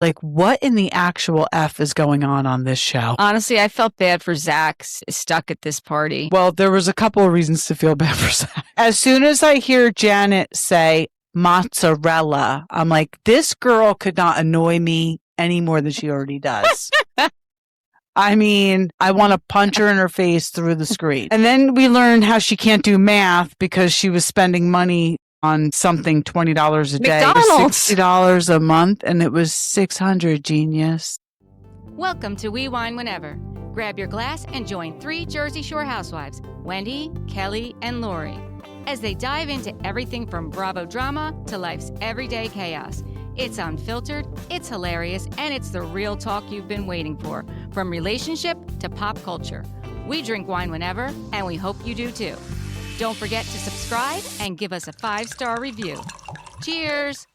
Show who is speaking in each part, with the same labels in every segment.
Speaker 1: Like, what in the actual F is going on this show?
Speaker 2: Honestly, I felt bad for Zach stuck at this party.
Speaker 1: Well, there was a couple of reasons to feel bad for Zach. As soon as I hear Janet say mozzarella, I'm like, this girl could not annoy me any more than she already does. I mean, I want to punch her in her face through the screen. And then we learned how she can't do math because she was spending money on something $20 a day, $60 a month, and it was $600. Genius.
Speaker 3: Welcome to We Wine Whenever. Grab your glass and join 3 Jersey Shore housewives, Wendy, Kelly, and Lori, as they dive into everything from Bravo drama to life's everyday chaos. It's unfiltered, it's hilarious, and it's the real talk you've been waiting for, from relationship to pop culture. We drink wine whenever, and we hope you do too. Don't forget to subscribe and give us a 5-star review. Cheers!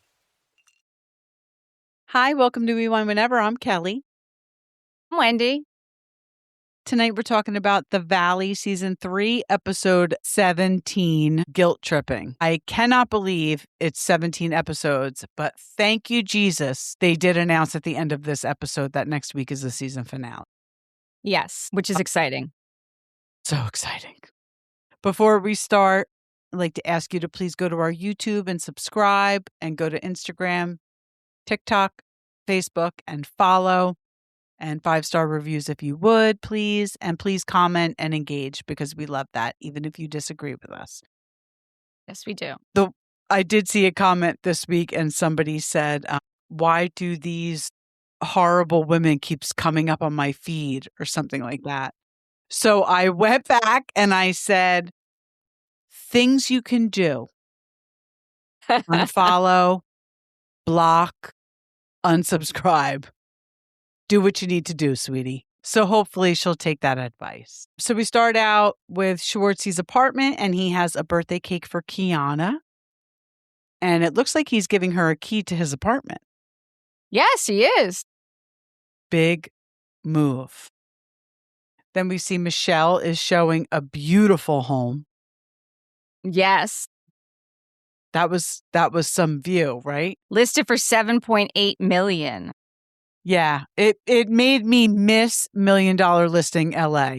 Speaker 1: Hi, welcome to We Wine Whenever. I'm Kelly.
Speaker 2: I'm Wendy.
Speaker 1: Tonight we're talking about The Valley Season 3, Episode 17, Guilt Tripping. I cannot believe it's 17 episodes, but thank you, Jesus. They did announce at the end of this episode that next week is the season finale.
Speaker 2: Yes, which is exciting.
Speaker 1: So exciting. Before we start, I'd like to ask you to please go to our YouTube and subscribe, and go to Instagram, TikTok, Facebook, and follow. And 5-star reviews if you would, please. And please comment and engage, because we love that, even if you disagree with us.
Speaker 2: Yes, we do.
Speaker 1: I did see a comment this week, and somebody said, why do these horrible women keeps coming up on my feed, or something like that. So I went back and I said, things you can do. Unfollow, block, unsubscribe. Do what you need to do, sweetie. So hopefully she'll take that advice. So we start out with Schwartz's apartment, and he has a birthday cake for Kiarna. And it looks like he's giving her a key to his apartment.
Speaker 2: Yes, he is.
Speaker 1: Big move. Then we see Michelle is showing a beautiful home.
Speaker 2: Yes.
Speaker 1: That was some view, right?
Speaker 2: Listed for $7.8 million.
Speaker 1: Yeah, it made me miss $1 Million Listing LA,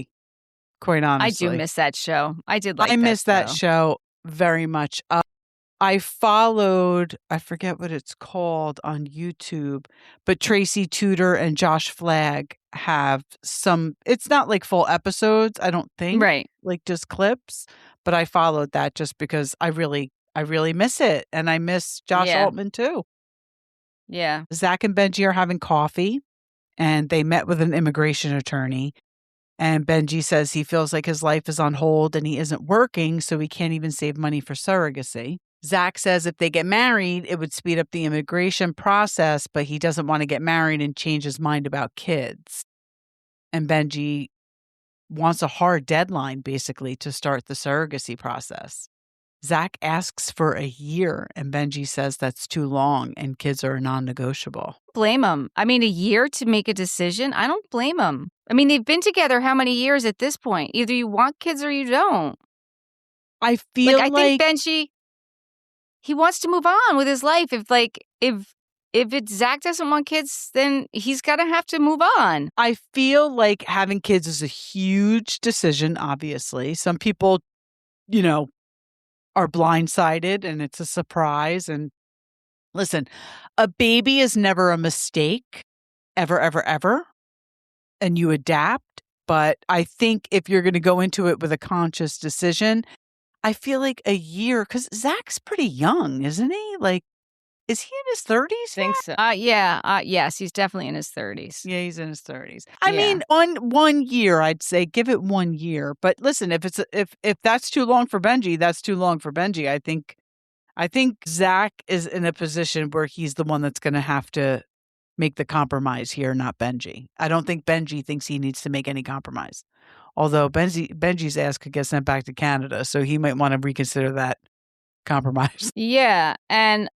Speaker 1: quite honestly.
Speaker 2: I do miss that show. I did like that show.
Speaker 1: I miss that show very much. I followed, I forget what it's called on YouTube, but Tracy Tudor and Josh Flagg have some, it's not like full episodes, I don't think.
Speaker 2: Right.
Speaker 1: Like just clips, but I followed that just because I really miss it. And I miss Josh Altman too.
Speaker 2: Yeah.
Speaker 1: Zach and Benji are having coffee, and they met with an immigration attorney. And Benji says he feels like his life is on hold and he isn't working, so he can't even save money for surrogacy. Zach says if they get married, it would speed up the immigration process, but he doesn't want to get married and change his mind about kids. And Benji wants a hard deadline, basically, to start the surrogacy process. Zach asks for a year, and Benji says that's too long and kids are non-negotiable.
Speaker 2: Blame him. I mean, a year to make a decision? I don't blame him. I mean, they've been together how many years at this point? Either you want kids or you don't.
Speaker 1: I feel
Speaker 2: I think Benji, he wants to move on with his life. If it's Zach doesn't want kids, then he's gonna have to move on.
Speaker 1: I feel like having kids is a huge decision, obviously. Some people, are blindsided and it's a surprise. And listen, a baby is never a mistake, ever, ever, ever. And you adapt. But I think if you're going to go into it with a conscious decision, I feel like a year, because Zach's pretty young, isn't he? Like, is he in his 30s?
Speaker 2: I think so. Yes, he's definitely in his 30s.
Speaker 1: Yeah, he's in his 30s. I mean, on 1 year, I'd say give it 1 year. But listen, if that's too long for Benji, that's too long for Benji. I think Zach is in a position where he's the one that's going to have to make the compromise here, not Benji. I don't think Benji thinks he needs to make any compromise. Although Benji's ass could get sent back to Canada, so he might want to reconsider that compromise.
Speaker 2: Yeah, and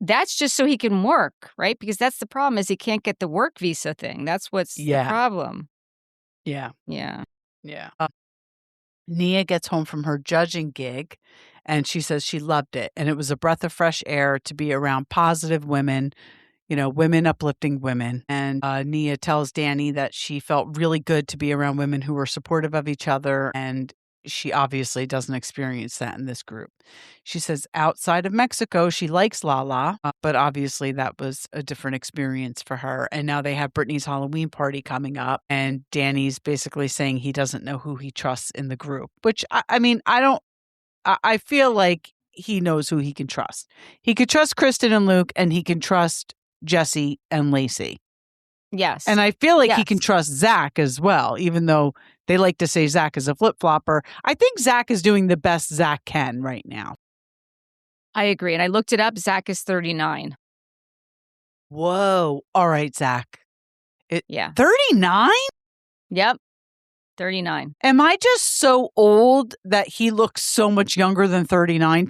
Speaker 2: that's just so he can work, right? Because that's the problem, is he can't get the work visa thing. That's what's the problem.
Speaker 1: Yeah.
Speaker 2: Yeah.
Speaker 1: Yeah. Nia gets home from her judging gig, and she says she loved it. And it was a breath of fresh air to be around positive women, women uplifting women. And Nia tells Danny that she felt really good to be around women who were supportive of each other. And she obviously doesn't experience that in this group. She says outside of Mexico, she likes Lala, but obviously that was a different experience for her. And now they have Brittany's Halloween party coming up. And Danny's basically saying he doesn't know who he trusts in the group, which I feel like he knows who he can trust. He could trust Kristen and Luke, and he can trust Jesse and Lacey.
Speaker 2: Yes.
Speaker 1: And I feel like he can trust Zach as well, even though they like to say Zach is a flip-flopper. I think Zach is doing the best Zach can right now.
Speaker 2: I agree. And I looked it up. Zach is 39.
Speaker 1: Whoa. All right, Zach. 39?
Speaker 2: Yep. 39.
Speaker 1: Am I just so old that he looks so much younger than 39?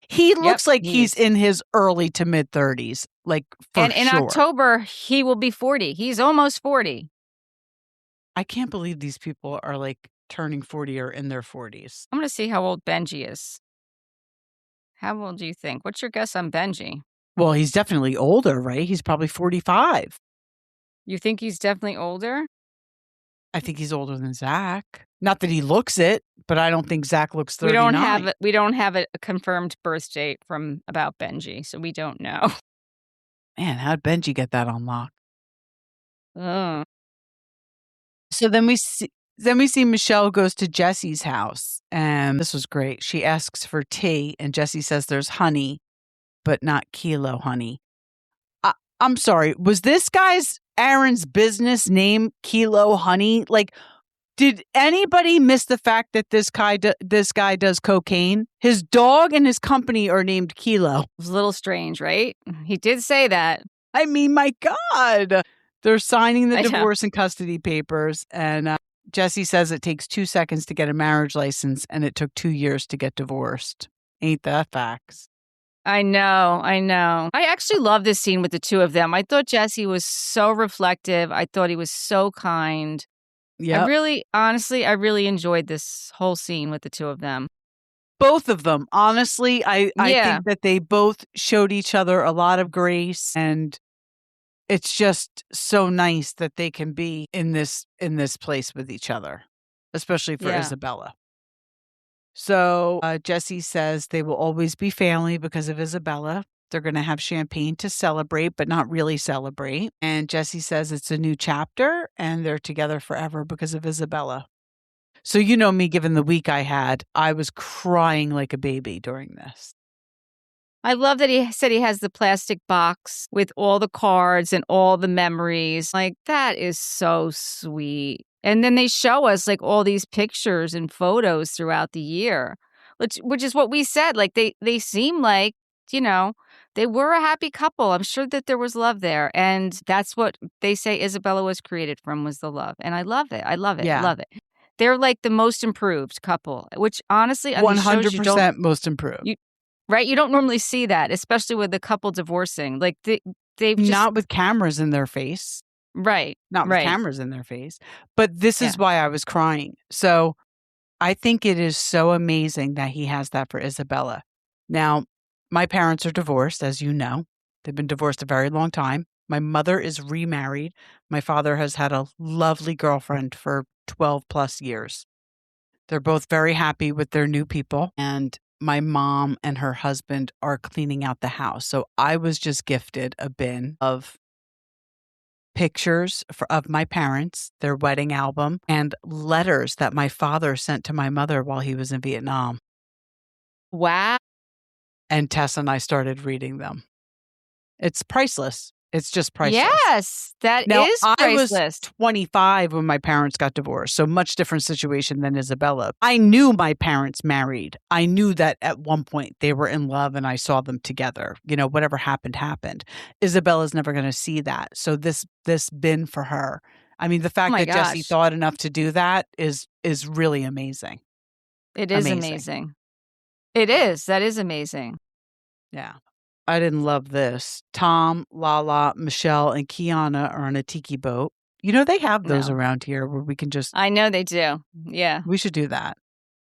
Speaker 1: He looks like he's in his early to mid 30s, like for
Speaker 2: And in
Speaker 1: sure.
Speaker 2: October, he will be 40. He's almost 40.
Speaker 1: I can't believe these people are like turning 40 or in their 40s.
Speaker 2: I'm going to see how old Benji is. How old do you think? What's your guess on Benji?
Speaker 1: Well, he's definitely older, right? He's probably 45.
Speaker 2: You think he's definitely older?
Speaker 1: I think he's older than Zach. Not that he looks it, but I don't think Zach looks 39.
Speaker 2: We don't have a confirmed birth date from about Benji, so we don't know.
Speaker 1: Man, how'd Benji get that on lock?
Speaker 2: Oh.
Speaker 1: So then we see Michelle goes to Jesse's house, and this was great. She asks for tea, and Jesse says there's honey, but not kilo honey. I'm sorry. Was this Aaron's business name Kilo Honey? Like, did anybody miss the fact that this guy does cocaine? His dog and his company are named Kilo.
Speaker 2: It was a little strange, right? He did say that.
Speaker 1: I mean, my God. They're signing the divorce and custody papers, and Jesse says it takes 2 seconds to get a marriage license, and it took 2 years to get divorced. Ain't that facts?
Speaker 2: I know. I actually love this scene with the two of them. I thought Jesse was so reflective. I thought he was so kind.
Speaker 1: Yeah.
Speaker 2: I really enjoyed this whole scene with the two of them.
Speaker 1: Both of them. Honestly, I think that they both showed each other a lot of grace, and it's just so nice that they can be in this place with each other, especially for Isabella. So Jesse says they will always be family because of Isabella. They're going to have champagne to celebrate, but not really celebrate. And Jesse says it's a new chapter and they're together forever because of Isabella. So you know me, given the week I had, I was crying like a baby during this.
Speaker 2: I love that he said he has the plastic box with all the cards and all the memories. Like, that is so sweet. And then they show us like all these pictures and photos throughout the year, which is what we said. Like they seem like, they were a happy couple. I'm sure that there was love there. And that's what they say Isabella was created from, was the love. And I love it. I love it.
Speaker 1: Yeah.
Speaker 2: I love it. They're like the most improved couple, which honestly,
Speaker 1: 100% most improved.
Speaker 2: Right? You don't normally see that, especially with the couple divorcing. Like they've just...
Speaker 1: Not with cameras in their face.
Speaker 2: Right.
Speaker 1: Not with cameras in their face. But this is why I was crying. So I think it is so amazing that he has that for Isabella. Now, my parents are divorced, as you know. They've been divorced a very long time. My mother is remarried. My father has had a lovely girlfriend for 12 plus years. They're both very happy with their new people. And my mom and her husband are cleaning out the house. So I was just gifted a bin of pictures of my parents, their wedding album, and letters that my father sent to my mother while he was in Vietnam.
Speaker 2: Wow.
Speaker 1: And Tess and I started reading them. It's priceless. It's just priceless.
Speaker 2: Yes, that is priceless.
Speaker 1: I was 25 when my parents got divorced, so much different situation than Isabella. I knew my parents married. I knew that at one point they were in love and I saw them together. Whatever happened, happened. Isabella's never going to see that. So this bin for her. I mean, the fact that Jesse thought enough to do that is really amazing.
Speaker 2: It is amazing. It is. That is amazing.
Speaker 1: Yeah. I didn't love this. Tom, Lala, Michelle, and Kiarna are on a tiki boat. They have those around here where we can just...
Speaker 2: I know they do. Yeah.
Speaker 1: We should do that.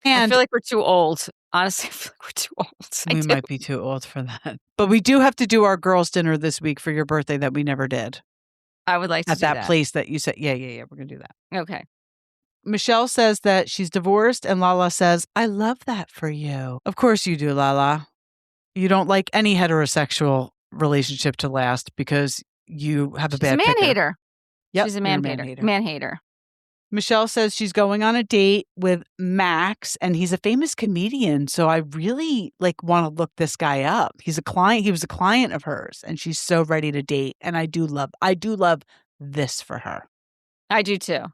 Speaker 2: I
Speaker 1: And
Speaker 2: feel like we're too old. Honestly, I feel like we're too old.
Speaker 1: we might be too old for that. But we do have to do our girls' dinner this week for your birthday that we never did.
Speaker 2: I would like to
Speaker 1: At
Speaker 2: do
Speaker 1: that place that you said, yeah, we're going to do that.
Speaker 2: Okay.
Speaker 1: Michelle says that she's divorced, and Lala says, I love that for you. Of course you do, Lala. You don't like any heterosexual relationship to last because you have a
Speaker 2: She's a
Speaker 1: bad
Speaker 2: man
Speaker 1: picker.
Speaker 2: hater.
Speaker 1: Yep,
Speaker 2: She's a
Speaker 1: you're
Speaker 2: man hater. Man hater.
Speaker 1: Michelle says she's going on a date with Max, and he's a famous comedian. So I really want to look this guy up. He's a client. He was a client of hers, and she's so ready to date. And I do love this for her.
Speaker 2: I do too.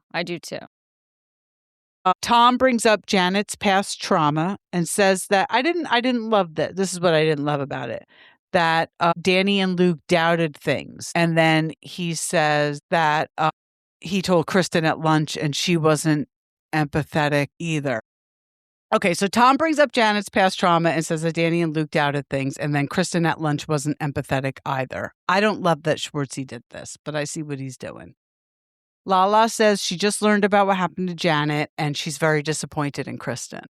Speaker 1: Tom brings up Janet's past trauma and says that I didn't love that. This is what I didn't love about it. That Danny and Luke doubted things. And then he says that he told Kristen at lunch and she wasn't empathetic either. Okay, so Tom brings up Janet's past trauma and says that Danny and Luke doubted things. And then Kristen at lunch wasn't empathetic either. I don't love that Schwartzy did this, but I see what he's doing. Lala says she just learned about what happened to Janet and she's very disappointed in Kristen.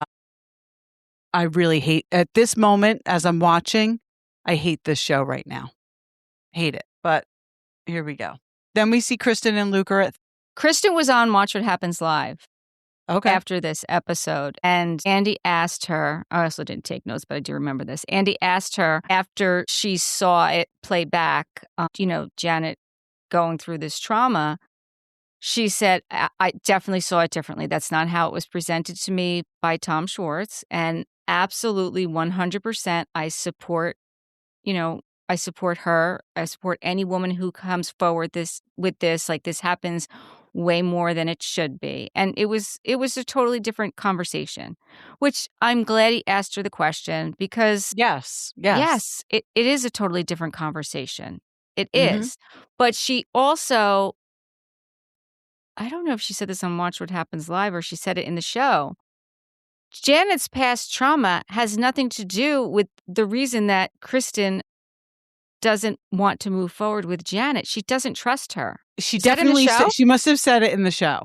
Speaker 1: I really hate, at this moment, as I'm watching, I hate this show right now. Hate it. But here we go. Then we see Kristen and Luke are at...
Speaker 2: Kristen was on Watch What Happens Live.
Speaker 1: Okay.
Speaker 2: After this episode. And Andy asked her, I also didn't take notes, but I do remember this. Andy asked her after she saw it play back, Janet going through this trauma. She said, I definitely saw it differently. That's not how it was presented to me by Tom Schwartz. And absolutely 100%, I support her. I support any woman who comes forward with this. Like, this happens way more than it should be. And it was a totally different conversation, which I'm glad he asked her the question because yes, it is a totally different conversation. It is. But she also, I don't know if she said this on Watch What Happens Live or she said it in the show. Janet's past trauma has nothing to do with the reason that Kristen doesn't want to move forward with Janet. She doesn't trust her.
Speaker 1: She definitely said, she must have said it in the show.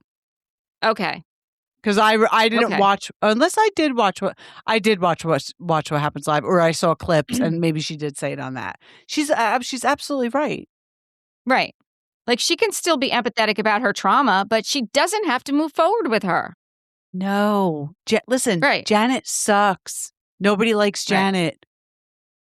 Speaker 2: Okay.
Speaker 1: Because I didn't watch, unless I did watch what happens live, or I saw clips and maybe she did say it on that. She's absolutely right.
Speaker 2: Right. Like, she can still be empathetic about her trauma, but she doesn't have to move forward with her.
Speaker 1: No. Listen, Janet sucks. Nobody likes Janet.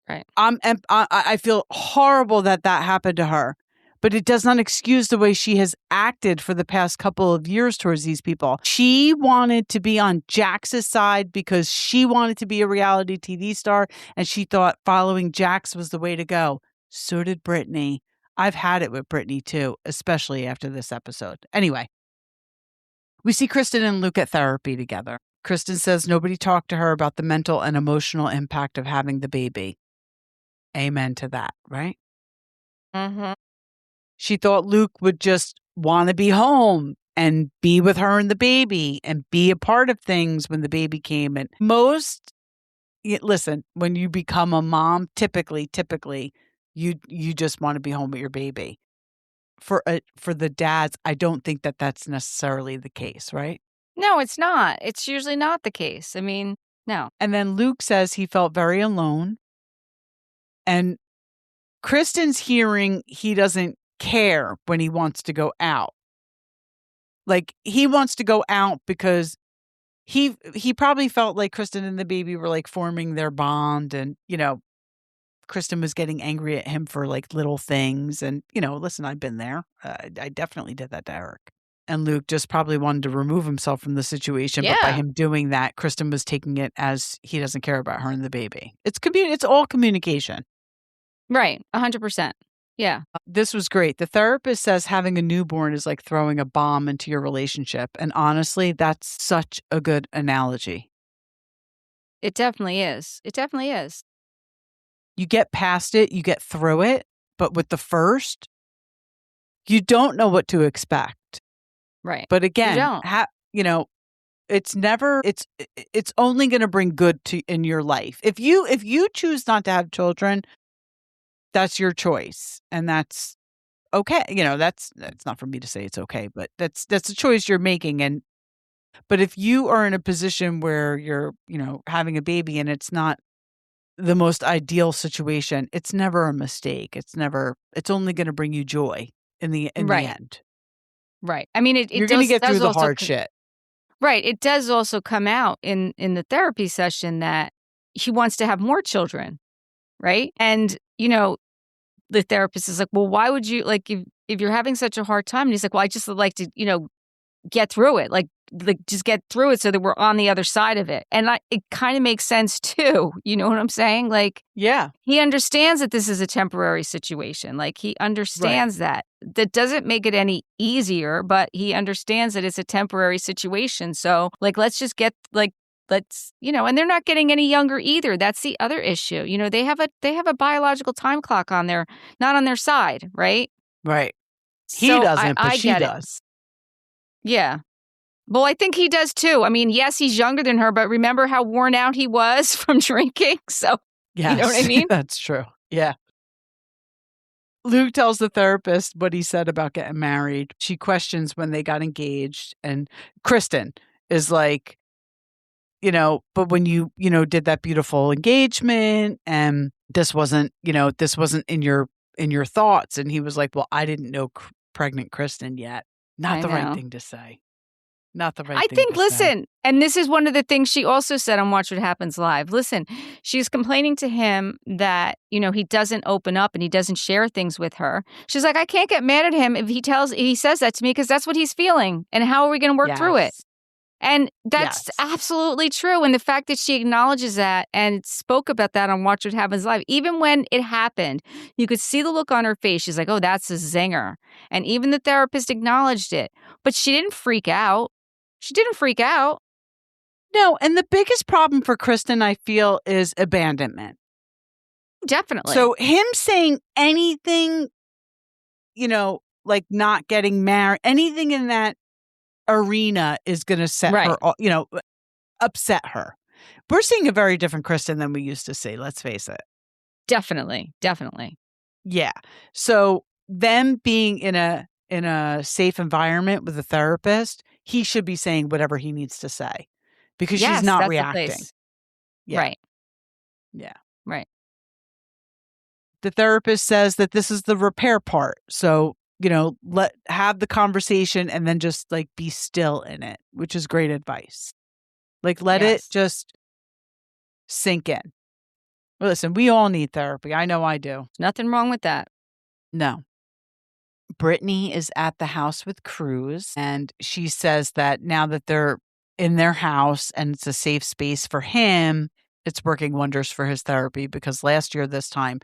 Speaker 2: Right.
Speaker 1: I feel horrible that happened to her, but it does not excuse the way she has acted for the past couple of years towards these people. She wanted to be on Jax's side because she wanted to be a reality TV star, and she thought following Jax was the way to go. So did Brittany. I've had it with Brittany too, especially after this episode. Anyway, we see Kristen and Luke at therapy together. Kristen says nobody talked to her about the mental and emotional impact of having the baby. Amen to that, right?
Speaker 2: Mm-hmm.
Speaker 1: She thought Luke would just want to be home and be with her and the baby and be a part of things when the baby came. And listen, when you become a mom, typically, you just want to be home with your baby. For the dads, I don't think that that's necessarily the case, right?
Speaker 2: No, it's not. It's usually not the case. I mean, no.
Speaker 1: And then Luke says he felt very alone. And Kristen's hearing he doesn't care when he wants to go out. Like, he wants to go out because he probably felt like Kristen and the baby were like forming their bond, and Kristen was getting angry at him for like little things. And listen, I've been there. I definitely did that to Eric. And Luke just probably wanted to remove himself from the situation.
Speaker 2: Yeah.
Speaker 1: But by him doing that, Kristen was taking it as he doesn't care about her and the baby. It's all communication.
Speaker 2: Right. 100%. Yeah.
Speaker 1: This was great. The therapist says having a newborn is like throwing a bomb into your relationship. And honestly, that's such a good analogy.
Speaker 2: It definitely is. It definitely is.
Speaker 1: You get past it, you get through it. But with the first, you don't know what to expect.
Speaker 2: Right.
Speaker 1: But again,
Speaker 2: you don't.
Speaker 1: it's only going to bring good in your life. If you choose not to have children, that's your choice, and that's okay. That's not for me to say it's okay, but that's a choice you're making, and But if you are in a position where you're, having a baby and it's not the most ideal situation, it's never a mistake. It's only going to bring you joy in the
Speaker 2: Right.
Speaker 1: end.
Speaker 2: Right. I mean,
Speaker 1: You're going to get through the hard shit.
Speaker 2: Right. It does also come out in the therapy session that he wants to have more children. Right. And, the therapist is like, well, why would you, like, if you're having such a hard time? And he's like, well, I just would like to, get through it. Like just get through it so that we're on the other side of it. And it kind of makes sense too. You know what I'm saying? Like,
Speaker 1: yeah,
Speaker 2: he understands that this is a temporary situation. Like, he understands that. That doesn't make it any easier, but he understands that it's a temporary situation. So, like, let's just get, like, and they're not getting any younger either. That's the other issue. They have a biological time clock not on their side, right?
Speaker 1: Right. He
Speaker 2: So
Speaker 1: doesn't, but
Speaker 2: I
Speaker 1: she
Speaker 2: get
Speaker 1: does.
Speaker 2: Yeah. Well, I think he does too. I mean, yes, he's younger than her, but remember how worn out he was from drinking? So,
Speaker 1: Yes,
Speaker 2: you know what I mean?
Speaker 1: That's true. Yeah. Luke tells the therapist what he said about getting married. She questions when they got engaged. And Kristen is like, but when you, did that beautiful engagement and this wasn't in your thoughts. And he was like, well, I didn't know pregnant Kristen yet. Not the right thing to say. Not the right thing to say.
Speaker 2: Listen, and this is one of the things she also said on Watch What Happens Live. Listen, she's complaining to him that, he doesn't open up and he doesn't share things with her. She's like, I can't get mad at him if he says that to me because that's what he's feeling. And how are we going to work through it? And that's absolutely true. And the fact that she acknowledges that and spoke about that on Watch What Happens Live, even when it happened, you could see the look on her face. She's like, oh, that's a zinger. And even the therapist acknowledged it. But she didn't freak out.
Speaker 1: No, and the biggest problem for Kristen, I feel, is abandonment.
Speaker 2: Definitely.
Speaker 1: So him saying anything, like not getting married, anything in that arena is going to set her, upset her. We're seeing a very different Kristen than we used to see. Let's face it.
Speaker 2: Definitely.
Speaker 1: Yeah. So them being in a safe environment with a therapist, he should be saying whatever he needs to say because she's not reacting.
Speaker 2: Yeah. Right.
Speaker 1: Yeah.
Speaker 2: Right.
Speaker 1: The therapist says that this is the repair part. So have the conversation and then just like be still in it, which is great advice. Like let it just sink in. Well, listen, we all need therapy. I know I do.
Speaker 2: Nothing wrong with that.
Speaker 1: No. Brittany is at the house with Cruz and she says that now that they're in their house and it's a safe space for him, it's working wonders for his therapy because last year this time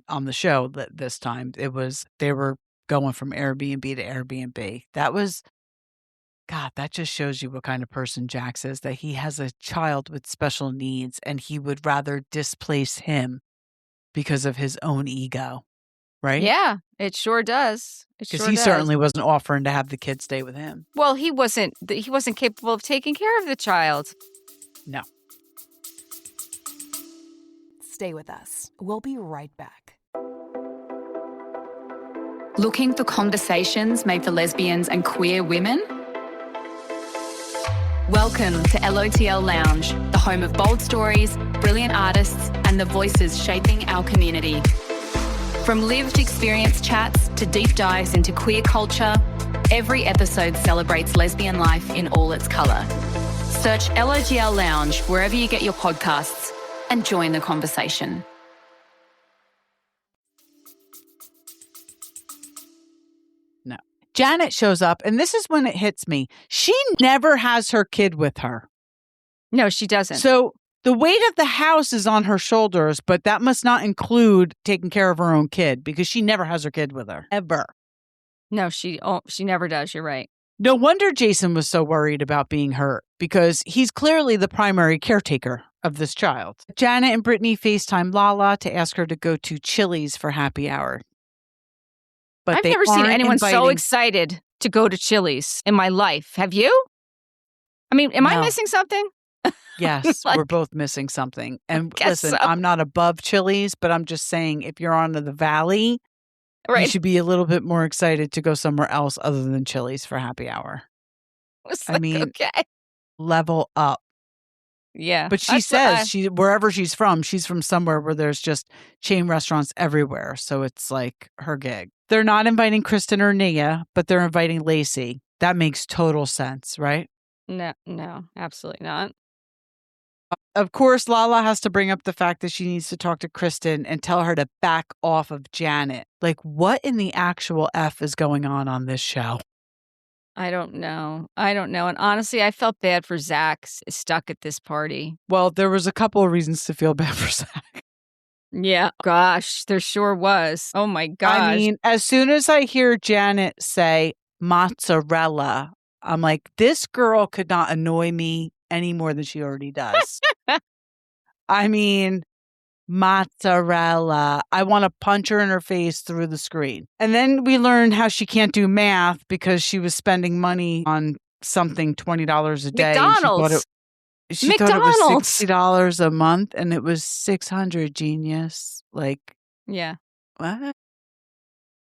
Speaker 1: on the show this time they were going from Airbnb to Airbnb. That just shows you what kind of person Jax is, that he has a child with special needs and he would rather displace him because of his own ego, right?
Speaker 2: Yeah, it sure does.
Speaker 1: Because he certainly wasn't offering to have the kid stay with him.
Speaker 2: Well, he wasn't capable of taking care of the child.
Speaker 1: No.
Speaker 4: Stay with us. We'll be right back.
Speaker 5: Looking for conversations made for lesbians and queer women? Welcome to LOTL Lounge, the home of bold stories, brilliant artists, and the voices shaping our community. From lived experience chats to deep dives into queer culture, every episode celebrates lesbian life in all its colour. Search LOTL Lounge wherever you get your podcasts and join the conversation.
Speaker 1: No. Janet shows up, and this is when it hits me. She never has her kid with her.
Speaker 2: No, she doesn't.
Speaker 1: So the weight of the house is on her shoulders, but that must not include taking care of her own kid because she never has her kid with her, ever.
Speaker 2: No, she never does. You're right.
Speaker 1: No wonder Jason was so worried about being hurt because he's clearly the primary caretaker of this child. Janet and Brittany FaceTime Lala to ask her to go to Chili's for happy hour. But
Speaker 2: I've never seen anyone so excited to go to Chili's in my life. Have you? I mean, am I missing something?
Speaker 1: Yes, we're both missing something. And listen, I'm not above Chili's, but I'm just saying if you're on the valley, you should be a little bit more excited to go somewhere else other than Chili's for happy hour.
Speaker 2: was
Speaker 1: I
Speaker 2: like,
Speaker 1: mean,
Speaker 2: okay.
Speaker 1: level up.
Speaker 2: Yeah.
Speaker 1: But she says wherever she's from somewhere where there's just chain restaurants everywhere. So it's like her gig. They're not inviting Kristen or Nia, but they're inviting Lacey. That makes total sense, right?
Speaker 2: No, absolutely not.
Speaker 1: Of course, Lala has to bring up the fact that she needs to talk to Kristen and tell her to back off of Janet. Like, what in the actual F is going on this show?
Speaker 2: I don't know. And honestly, I felt bad for Zach stuck at this party.
Speaker 1: Well, there was a couple of reasons to feel bad for Zach.
Speaker 2: Yeah. Gosh, there sure was. Oh my gosh.
Speaker 1: I mean, as soon as I hear Janet say mozzarella, I'm like, this girl could not annoy me any more than she already does. I mean, mozzarella. I want to punch her in her face through the screen. And then we learned how she can't do math because she was spending money on something $20 a day.
Speaker 2: McDonald's.
Speaker 1: She thought it was $60 a month, and it was $600. Genius. Like,
Speaker 2: yeah.
Speaker 1: What?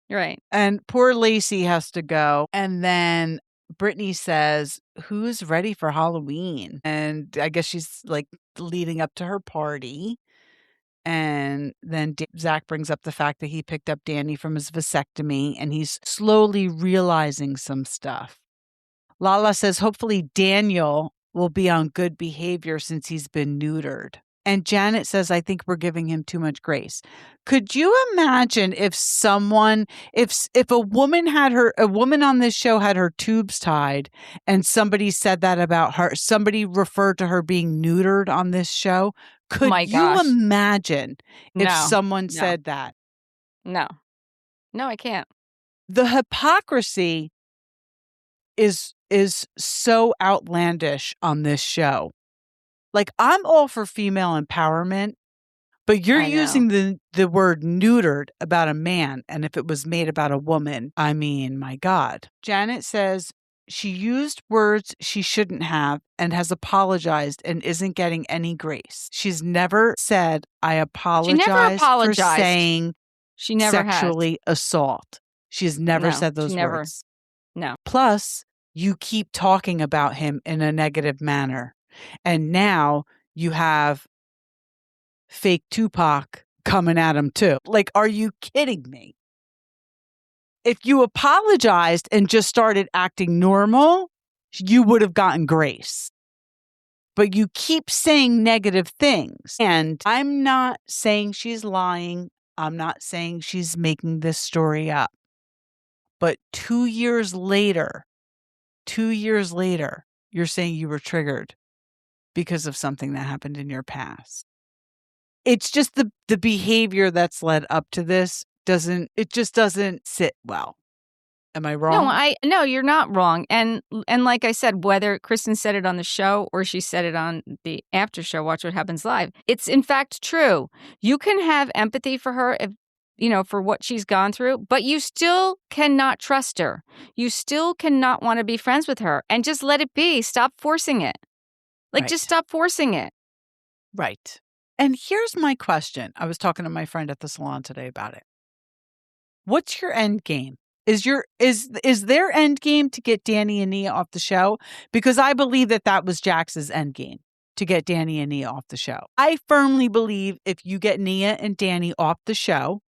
Speaker 2: Right.
Speaker 1: And poor Lacey has to go. And then Brittany says, who's ready for Halloween? And I guess she's like leading up to her party. And then Zach brings up the fact that he picked up Danny from his vasectomy, and he's slowly realizing some stuff. Lala says, hopefully Daniel will be on good behavior since he's been neutered. And Janet says, I think we're giving him too much grace. Could you imagine if if a woman on this show had her tubes tied and somebody said that about her, somebody referred to her being neutered on this show? Could you imagine if someone said that?
Speaker 2: No, I can't.
Speaker 1: The hypocrisy is so outlandish on this show. Like, I'm all for female empowerment, but you're using the word neutered about a man. And if it was made about a woman, I mean, my God. Janet says she used words she shouldn't have and has apologized and isn't getting any grace. She's never said, I apologize for saying
Speaker 2: she never
Speaker 1: sexually assault. She has never said those words.
Speaker 2: No.
Speaker 1: Plus, you keep talking about him in a negative manner. And now you have fake Tupac coming at him too. Like, are you kidding me? If you apologized and just started acting normal, you would have gotten grace. But you keep saying negative things. And I'm not saying she's lying. I'm not saying she's making this story up. But 2 years later, you're saying you were triggered because of something that happened in your past. It's just the behavior that's led up to this doesn't sit well. Am I wrong?
Speaker 2: No, you're not wrong. And like I said, whether Kristen said it on the show or she said it on the after show, Watch What Happens Live, it's in fact true. You can have empathy for her if, for what she's gone through, but you still cannot trust her. You still cannot want to be friends with her, and just let it be. Stop forcing it. Just stop forcing it.
Speaker 1: Right. And here's my question. I was talking to my friend at the salon today about it. What's your end game? Is their end game to get Danny and Nia off the show? Because I believe that was Jax's end game, to get Danny and Nia off the show. I firmly believe if you get Nia and Danny off the show,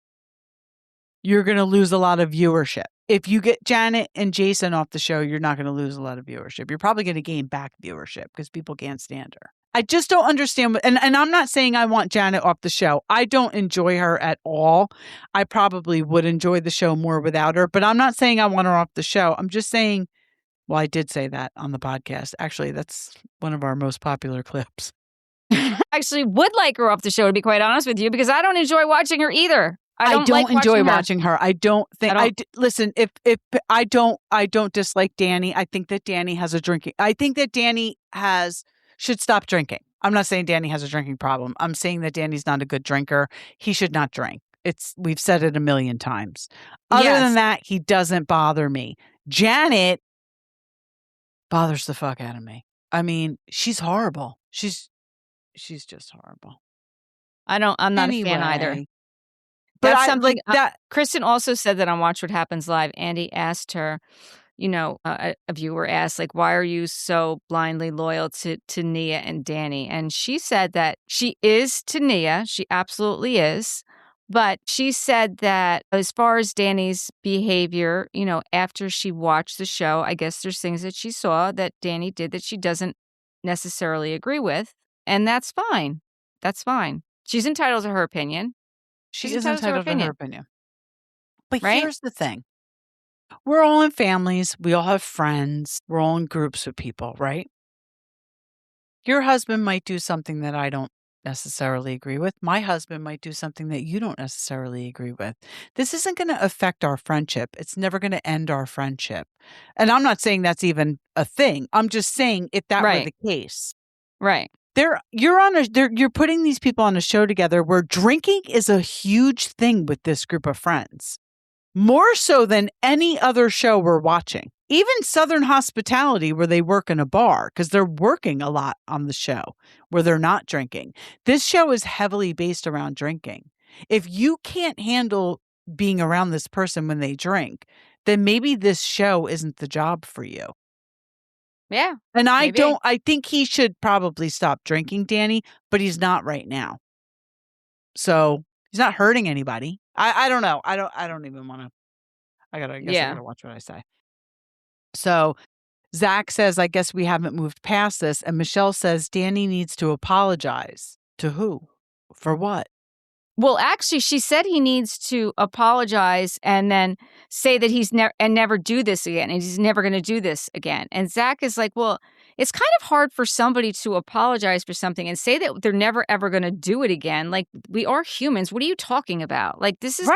Speaker 1: you're going to lose a lot of viewership. If you get Janet and Jason off the show, you're not going to lose a lot of viewership. You're probably going to gain back viewership because people can't stand her. I just don't understand. And I'm not saying I want Janet off the show. I don't enjoy her at all. I probably would enjoy the show more without her, but I'm not saying I want her off the show. I'm just saying, well, I did say that on the podcast. Actually, that's one of our most popular clips.
Speaker 2: Actually would like her off the show, to be quite honest with you, because I don't enjoy watching her either.
Speaker 1: I don't enjoy watching her. I don't think. Listen. If I don't dislike Danny. I think that Danny has a drinking. I think that Danny should stop drinking. I'm not saying Danny has a drinking problem. I'm saying that Danny's not a good drinker. He should not drink. We've said it a million times. Other than that, he doesn't bother me. Janet bothers the fuck out of me. I mean, she's horrible. She's just horrible.
Speaker 2: I'm not a fan either.
Speaker 1: But
Speaker 2: that's something that Kristen also said that on Watch What Happens Live. Andy asked her, a viewer asked, like, why are you so blindly loyal to Nia and Danny? And she said that she is to Nia. She absolutely is. But she said that as far as Danny's behavior, after she watched the show, I guess there's things that she saw that Danny did that she doesn't necessarily agree with. And that's fine. That's fine. She's entitled to her opinion.
Speaker 1: She is entitled to her opinion. But
Speaker 2: right?
Speaker 1: Here's the thing. We're all in families. We all have friends. We're all in groups with people, right? Your husband might do something that I don't necessarily agree with. My husband might do something that you don't necessarily agree with. This isn't going to affect our friendship. It's never going to end our friendship. And I'm not saying that's even a thing. I'm just saying if that were the case.
Speaker 2: Right.
Speaker 1: You're putting these people on a show together where drinking is a huge thing with this group of friends. More so than any other show we're watching. Even Southern Hospitality, where they work in a bar, because they're working a lot on the show where they're not drinking. This show is heavily based around drinking. If you can't handle being around this person when they drink, then maybe this show isn't the job for you.
Speaker 2: Yeah.
Speaker 1: And I think he should probably stop drinking, Danny, but he's not right now. So he's not hurting anybody. I don't know. I don't even want to. I gotta watch what I say. So Zach says, I guess we haven't moved past this. And Michelle says, Danny needs to apologize. To who? For what?
Speaker 2: Well, actually, she said he needs to apologize and then say that he's never do this again. And he's never going to do this again. And Zach is like, well, it's kind of hard for somebody to apologize for something and say that they're never, ever going to do it again. Like, we are humans. What are you talking about? Like, this is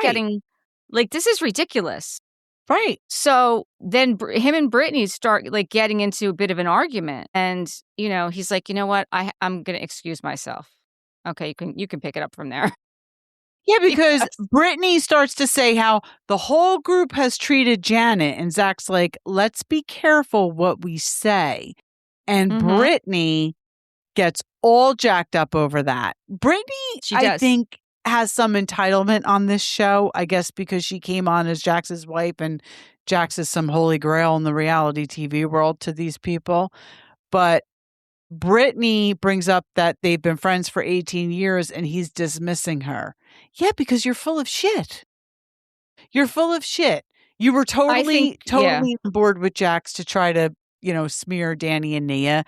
Speaker 2: this is ridiculous.
Speaker 1: Right.
Speaker 2: So then him and Brittany start like getting into a bit of an argument. And, he's like, you know what? I'm going to excuse myself. Okay, you can pick it up from there.
Speaker 1: Yeah, because Brittany starts to say how the whole group has treated Janet. And Zach's like, let's be careful what we say. And Brittany gets all jacked up over that. Brittany, I think, has some entitlement on this show, I guess, because she came on as Jax's wife and Jax is some holy grail in the reality TV world to these people. But Brittany brings up that they've been friends for 18 years and he's dismissing her. Yeah, because you're full of shit. You're full of shit. You were totally on board with Jax to try to, smear Danny and Nia.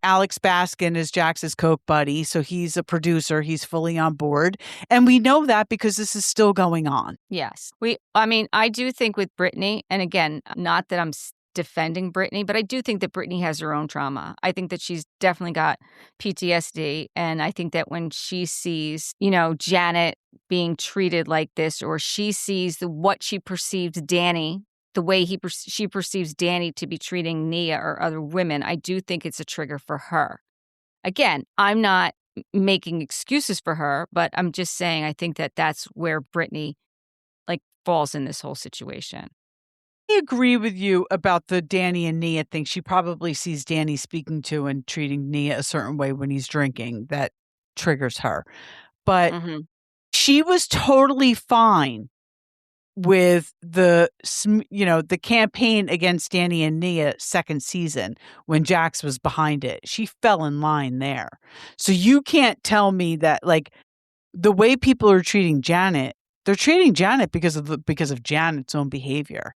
Speaker 1: Alex Baskin is Jax's Coke buddy. So he's a producer. He's fully on board. And we know that because this is still going on.
Speaker 2: Yes. I do think with Brittany, and again, not that I'm defending Brittany, but I do think that Brittany has her own trauma. I think that she's definitely got PTSD. And I think that when she sees, Janet being treated like this, or she sees what she perceived Danny, the way she perceives Danny to be treating Nia or other women, I do think it's a trigger for her. Again, I'm not making excuses for her, but I'm just saying I think that that's where Brittany falls in this whole situation.
Speaker 1: I agree with you about the Danny and Nia thing. She probably sees Danny speaking to and treating Nia a certain way when he's drinking. That triggers her. But she was totally fine with the campaign against Danny and Nia second season when Jax was behind it. She fell in line there. So you can't tell me that the way people are treating Janet, they're treating Janet because of Janet's own behavior.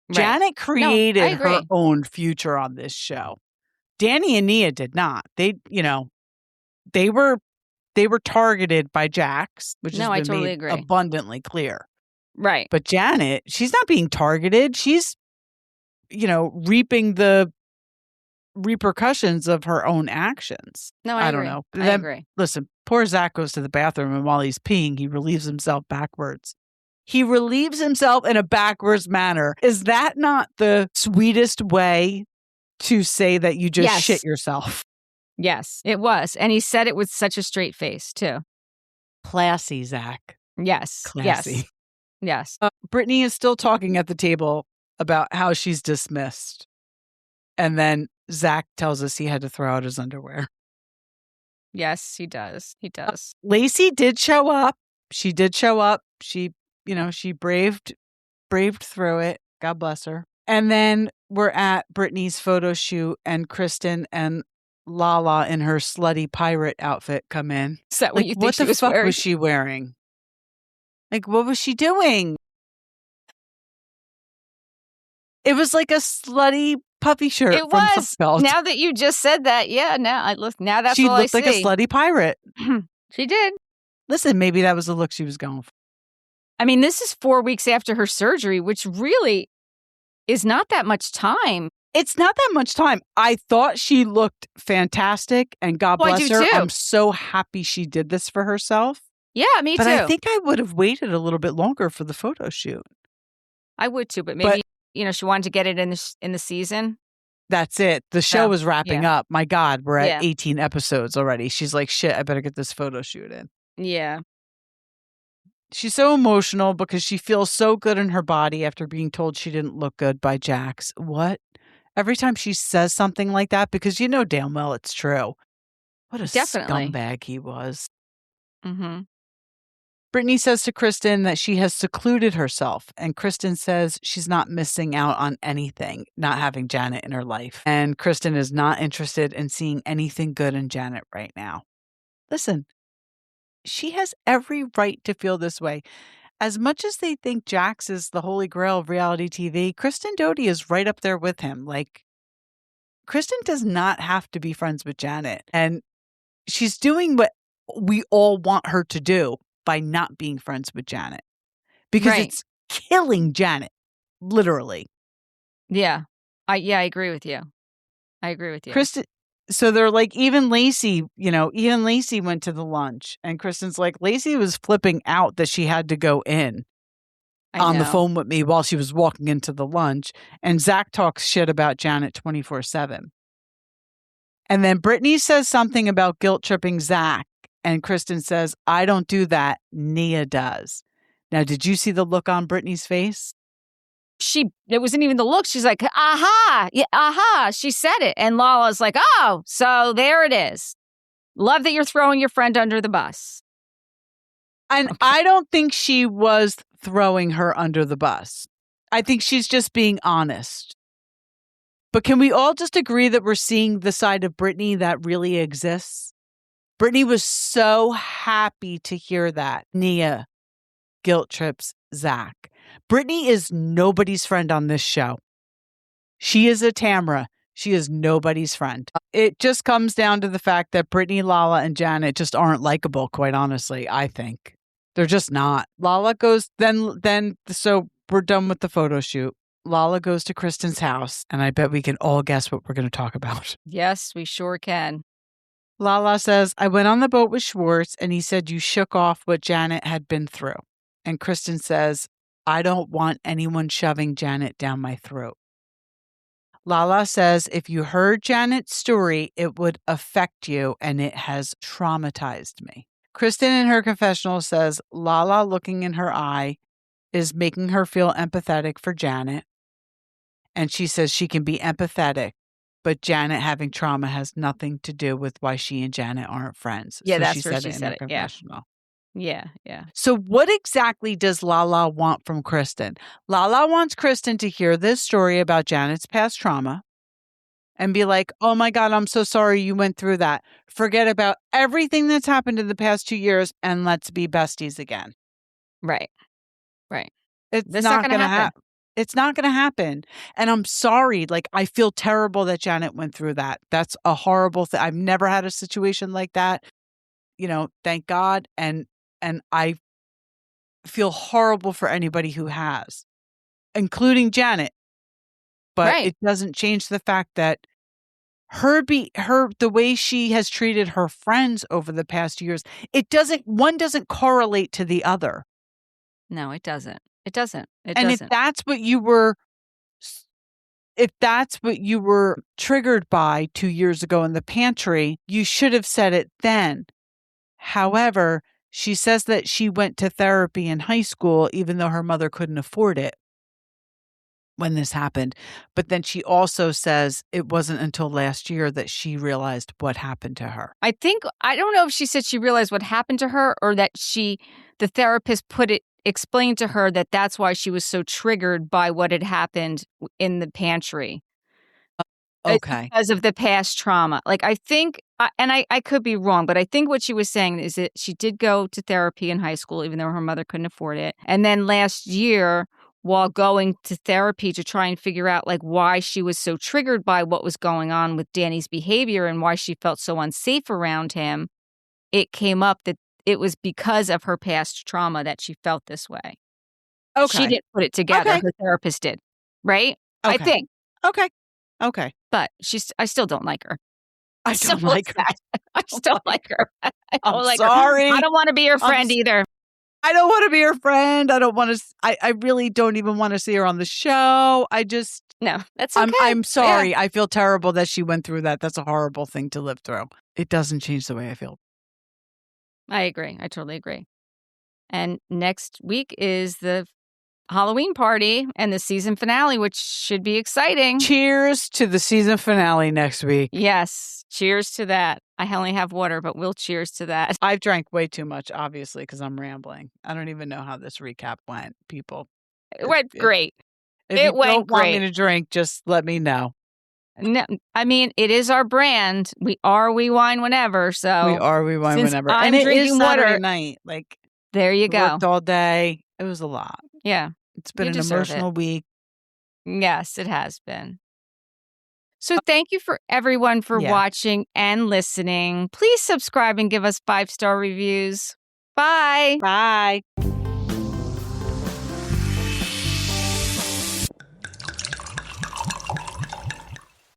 Speaker 1: Right. Janet created her own future on this show. Danny and Nia did not. They were targeted by Jax, which has been made abundantly clear.
Speaker 2: Right.
Speaker 1: But Janet, she's not being targeted. She's, reaping the repercussions of her own actions.
Speaker 2: No, I
Speaker 1: don't know.
Speaker 2: I agree.
Speaker 1: Listen, poor Zach goes to the bathroom and while he's peeing, he relieves himself backwards. He relieves himself in a backwards manner. Is that not the sweetest way to say that you just shit yourself?
Speaker 2: Yes, it was. And he said it with such a straight face, too.
Speaker 1: Classy, Zach.
Speaker 2: Yes.
Speaker 1: Classy.
Speaker 2: Yes.
Speaker 1: Brittany is still talking at the table about how she's dismissed. And then Zach tells us he had to throw out his underwear.
Speaker 2: Yes, he does. He does.
Speaker 1: Lacey did show up. She did show up. She braved through it. God bless her. And then we're at Brittany's photo shoot, and Kristen and Lala in her slutty pirate outfit come in.
Speaker 2: Is that what you think
Speaker 1: what
Speaker 2: she
Speaker 1: the
Speaker 2: was
Speaker 1: fuck
Speaker 2: wearing?
Speaker 1: was she wearing? Like, what was she doing? It was like a slutty puffy shirt
Speaker 2: It
Speaker 1: from
Speaker 2: was.
Speaker 1: Seinfeld.
Speaker 2: Now that you just said that, yeah, now that's
Speaker 1: She
Speaker 2: all I
Speaker 1: looked like a
Speaker 2: see.
Speaker 1: slutty pirate.
Speaker 2: She did.
Speaker 1: Listen, maybe that was the look she was going for.
Speaker 2: I mean, this is 4 weeks after her surgery, which really is not that much time.
Speaker 1: It's not that much time. I thought she looked fantastic, and God
Speaker 2: Oh, I
Speaker 1: bless
Speaker 2: do
Speaker 1: her.
Speaker 2: too.
Speaker 1: I'm so happy she did this for herself.
Speaker 2: Yeah, me
Speaker 1: But
Speaker 2: too.
Speaker 1: I think I would have waited a little bit longer for the photo shoot.
Speaker 2: I would too, but maybe she wanted to get it in the season.
Speaker 1: That's it. The show
Speaker 2: Yeah,
Speaker 1: is wrapping
Speaker 2: yeah.
Speaker 1: up. My God, we're at
Speaker 2: Yeah.
Speaker 1: 18 episodes already. She's like, shit, I better get this photo shoot in.
Speaker 2: Yeah.
Speaker 1: She's so emotional because she feels so good in her body after being told she didn't look good by Jax. What? Every time she says something like that, because you know damn well it's true. What a
Speaker 2: Definitely.
Speaker 1: scumbag he was.
Speaker 2: Mm-hmm.
Speaker 1: Brittany says to Kristen that she has secluded herself, and Kristen says she's not missing out on anything, not having Janet in her life. And Kristen is not interested in seeing anything good in Janet right now. Listen, she has every right to feel this way. As much as they think Jax is the holy grail of reality TV, Kristen Doty is right up there with him. Like, Kristen does not have to be friends with Janet. And she's doing what we all want her to do by not being friends with Janet. Because it's killing Janet, literally.
Speaker 2: Yeah. I agree with you.
Speaker 1: Kristen, so they're like, even Lacey went to the lunch. And Kristen's like, Lacey was flipping out that she had to go in on the phone with me while she was walking into the lunch. And Zach talks shit about Janet 24/7. And then Brittany says something about guilt tripping Zach. And Kristen says, I don't do that. Nia does. Now, did you see the look on Brittany's face?
Speaker 2: It wasn't even the look. She's like, aha. Yeah, aha. She said it. And Lala's like, oh, so there it is. Love that you're throwing your friend under the bus.
Speaker 1: And I don't think she was throwing her under the bus. I think she's just being honest. But can we all just agree that we're seeing the side of Brittany that really exists? Brittany was so happy to hear that Nia guilt trips Zach. Brittany is nobody's friend on this show. She is a Tamra. She is nobody's friend. It just comes down to the fact that Brittany, Lala, and Janet just aren't likable, quite honestly, I think. They're just not. Lala goes, so we're done with the photo shoot. Lala goes to Kristen's house, and I bet we can all guess what we're going to talk about.
Speaker 2: Yes, we sure can.
Speaker 1: Lala says, I went on the boat with Schwartz, and he said you shook off what Janet had been through. And Kristen says, I don't want anyone shoving Janet down my throat. Lala says, if you heard Janet's story, it would affect you, and it has traumatized me. Kristen in her confessional says, Lala looking in her eye is making her feel empathetic for Janet. And she says she can be empathetic, but Janet having trauma has nothing to do with why she and Janet aren't friends.
Speaker 2: Yeah,
Speaker 1: So
Speaker 2: that's where she
Speaker 1: in
Speaker 2: said
Speaker 1: her
Speaker 2: it. Yeah.
Speaker 1: confessional.
Speaker 2: Yeah, yeah.
Speaker 1: So what exactly does Lala want from Kristen? Lala wants Kristen to hear this story about Janet's past trauma and be like, oh my God, I'm so sorry you went through that. Forget about everything that's happened in the past 2 years and let's be besties again.
Speaker 2: Right.
Speaker 1: It's
Speaker 2: That's
Speaker 1: not
Speaker 2: not
Speaker 1: going
Speaker 2: gonna
Speaker 1: to
Speaker 2: happen.
Speaker 1: happen. It's not going to happen. And I'm sorry. Like, I feel terrible that Janet went through that. That's a horrible thing. I've never had a situation like that. Thank God. And I feel horrible for anybody who has, including Janet. But It doesn't change the fact that the way she has treated her friends over the past years, one doesn't correlate to the other.
Speaker 2: No, it doesn't. It doesn't.
Speaker 1: If that's what you were triggered by 2 years ago in the pantry, you should have said it then. However, she says that she went to therapy in high school, even though her mother couldn't afford it when this happened. But then she also says it wasn't until last year that she realized what happened to her.
Speaker 2: I don't know if she said she realized what happened to her or that the therapist put it explained to her that that's why she was so triggered by what had happened in the pantry. It's
Speaker 1: Okay.
Speaker 2: because of the past trauma. Like, I think, and I could be wrong, but I think what she was saying is that she did go to therapy in high school, even though her mother couldn't afford it. And then last year, while going to therapy to try and figure out like why she was so triggered by what was going on with Danny's behavior and why she felt so unsafe around him, it came up that it was because of her past trauma that she felt this way.
Speaker 1: Okay.
Speaker 2: She didn't put it together.
Speaker 1: Okay.
Speaker 2: Her therapist did. Right? I
Speaker 1: Okay.
Speaker 2: think.
Speaker 1: Okay.
Speaker 2: But I still don't like her.
Speaker 1: I don't like her.
Speaker 2: I just don't like her. I
Speaker 1: I'm
Speaker 2: don't like
Speaker 1: sorry.
Speaker 2: her. I don't want to be her friend either.
Speaker 1: I don't want to be her friend. I don't want to. I really don't even want to see her on the show.
Speaker 2: No, that's okay.
Speaker 1: I'm sorry.
Speaker 2: Yeah.
Speaker 1: I feel terrible that she went through that. That's a horrible thing to live through. It doesn't change the way I feel.
Speaker 2: I agree. I totally agree. And next week is the Halloween party and the season finale, which should be exciting.
Speaker 1: Cheers to the season finale next week.
Speaker 2: Yes. Cheers to that. I only have water, but we'll cheers to that.
Speaker 1: I've drank way too much, obviously, because I'm rambling. I don't even know how this recap went, people.
Speaker 2: It went great.
Speaker 1: If
Speaker 2: It
Speaker 1: you
Speaker 2: went
Speaker 1: don't want me
Speaker 2: great.
Speaker 1: to drink, just let me know.
Speaker 2: No, I mean, it is our brand. We wine whenever. So
Speaker 1: We wine
Speaker 2: since
Speaker 1: whenever.
Speaker 2: I'm
Speaker 1: And it is
Speaker 2: drinking
Speaker 1: Saturday
Speaker 2: water,
Speaker 1: night. Like,
Speaker 2: there you go.
Speaker 1: worked all day. It was a lot.
Speaker 2: Yeah.
Speaker 1: It's been
Speaker 2: You
Speaker 1: an
Speaker 2: deserve
Speaker 1: emotional week.
Speaker 2: Yes, it has been. So thank you for everyone for watching and listening. Please subscribe and give us 5-star reviews. Bye.
Speaker 1: Bye.